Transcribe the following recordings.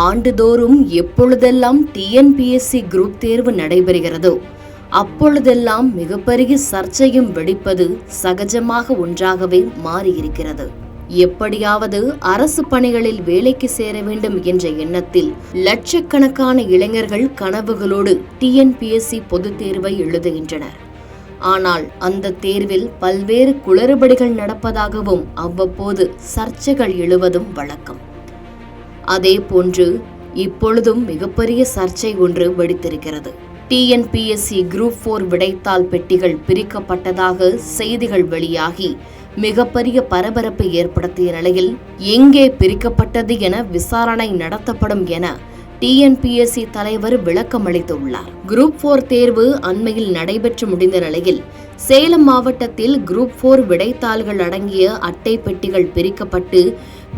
ஆண்டுதோறும் எப்பொழுதெல்லாம் TNPSC group தேர்வு நடைபெறுகிறதோ அப்பொழுதெல்லாம் மிகப்பெரிய சர்ச்சையும் வெடிப்பது சகஜமாக ஒன்றாகவே மாறியிருக்கிறது. எப்படியாவது அரசு பணிகளில் வேலைக்கு சேர வேண்டும் என்ற எண்ணத்தில் லட்சக்கணக்கான இளைஞர்கள் கனவுகளோடு டிஎன்பிஎஸ்சி பொதுத் தேர்வை எழுதுகின்றனர். ஆனால் அந்த தேர்வில் பல்வேறு குளறுபடிகள் நடப்பதாகவும் அவ்வப்போது சர்ச்சைகள் எழுவதும் வழக்கம். அதே போன்று இப்பொழுதும் மிகப்பெரிய சர்ச்சை ஒன்று வெடித்திருக்கிறது. டிஎன்பிஎஸ்சி குரூப் 4 விடைத்தாள் பெட்டிகள் பிரிக்கப்பட்டதாக செய்திகள் வெளியாகி மிகப்பெரிய பரபரப்பை ஏற்படுத்திய நிலையில் எங்கே பிரிக்கப்பட்டது என விசாரணை நடத்தப்படும் என டிஎன்பிஎஸ்சி தலைவர் விளக்கமளித்துள்ளார். குரூப் 4 தேர்வு அண்மையில் நடைபெற்று முடிந்த நிலையில் சேலம் மாவட்டத்தில் குரூப் 4 விடைத்தாள்கள் அடங்கிய அட்டை பெட்டிகள் பிரிக்கப்பட்டு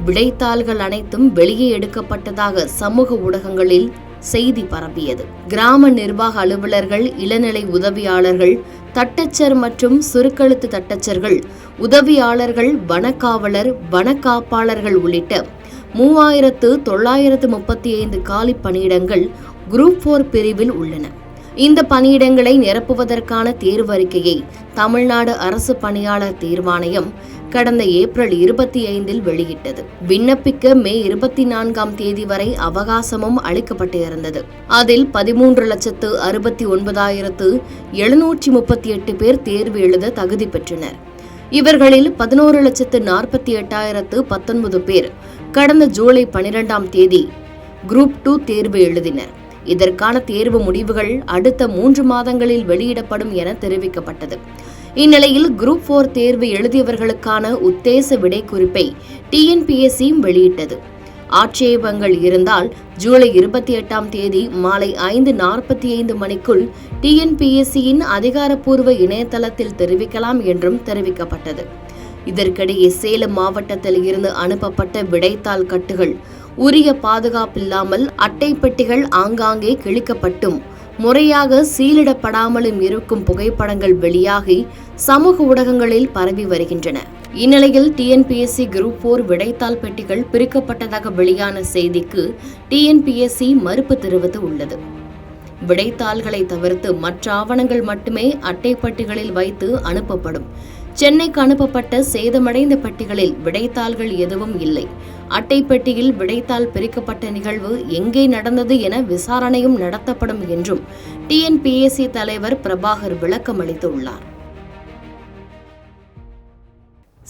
விடைத்தாள்கள் அனைத்தும் வெளியே எடுக்கப்பட்டதாக சமூக ஊடகங்களில் செய்தி பரப்பியது. கிராம நிர்வாக அலுவலர்கள், இளநிலை உதவியாளர்கள், தட்டச்சர் மற்றும் சுருக்கெழுத்து தட்டச்சர்கள், உதவியாளர்கள், வனக்காவலர், வனக்காப்பாளர்கள் உள்ளிட்ட 3935 காலி பணியிடங்கள் குரூப் 4 பிரிவில் உள்ளன. இந்த பணியிடங்களை நிரப்புவதற்கான தேர்வறிக்கையை தமிழ்நாடு அரசு பணியாளர் தேர்வாணையம் கடந்த ஏப்ரல் 25 வெளியிட்டது. விண்ணப்பிக்க மே 24 வரை அவகாசமும் அளிக்கப்பட்டிருந்தது. அதில் 13,69,738 பேர் தேர்வு எழுத தகுதி பெற்றனர். இவர்களில் 11,48,019 பேர் கடந்த ஜூலை 12 குரூப் 2 தேர்வு எழுதினர். இதற்கான தேர்வு முடிவுகள் அடுத்த 3 மாதங்களில் வெளியிடப்படும் என தெரிவிக்கப்பட்டது. இந்நிலையில் குரூப் 4 தேர்வு எழுதியவர்களுக்கான உத்தேச விடை குறிப்பை டிஎன்பிஎஸ்சி வெளியிட்டது. ஆட்சேபங்கள் இருந்தால் ஜூலை 28 மாலை 5:45 மணிக்குள் டிஎன்பிஎஸ்சியின் அதிகாரப்பூர்வ இணையதளத்தில் தெரிவிக்கலாம் என்றும் தெரிவிக்கப்பட்டது. இதற்கிடையே சேலம் மாவட்டத்தில் இருந்து அனுப்பப்பட்ட விடைத்தாள் கட்டுகள் உரிய பாதுகாப்பில்லாமல் அட்டை பெட்டிகள் ஆங்காங்கே கிழிக்கப்பட்டும் முறையாக சீலிடப்படாமலும் இருக்கும் புகைப்படங்கள் வெளியாகி சமூக ஊடகங்களில் பரவி வருகின்றன. இந்நிலையில் டிஎன்பிஎஸ்சி குரூப் 4 விடைத்தாள் பெட்டிகள் பிரிக்கப்பட்டதாக வெளியான செய்திக்கு டிஎன்பிஎஸ்சி மறுப்பு தெரிவித்து உள்ளது. விடைத்தாள்களை தவிர்த்து மற்ற ஆவணங்கள் மட்டுமே அட்டை பெட்டிகளில் வைத்து அனுப்பப்படும். சென்னைக்கு அனுப்பப்பட்ட சேதமடைந்த பெட்டிகளில் விடைத்தாள்கள் எதுவும் இல்லை. அட்டை பெட்டியில் விடைத்தாள் பிரிக்கப்பட்ட நிகழ்வு எங்கே நடந்தது என விசாரணையும் நடத்தப்படும் என்றும் டிஎன்பிஎஸ்சி தலைவர் பிரபாகர் விளக்கமளித்துள்ளார்.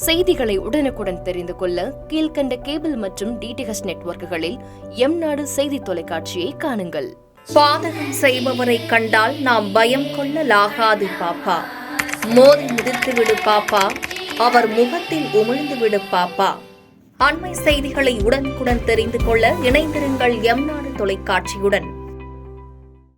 செய்திகளை உடனுக்குடன் தெரிந்து கொள்ள கீழ்கண்ட கேபிள் மற்றும் டிடிஎச் நெட்வொர்க்குகளில் எம்நாடு செய்தி தொலைக்காட்சியை காணுங்கள். பாதகம் செய்பவரை கண்டால் நாம் பயம் கொள்ளலாகாது பாப்பா. மோதி மிதித்துவிடு பாப்பா, அவர் முகத்தில் உமிழ்ந்துவிடு பாப்பா. அண்மை செய்திகளை உடனுக்குடன் தெரிந்து கொள்ள இணைந்திருங்கள் எம்நாடு தொலைக்காட்சியுடன்.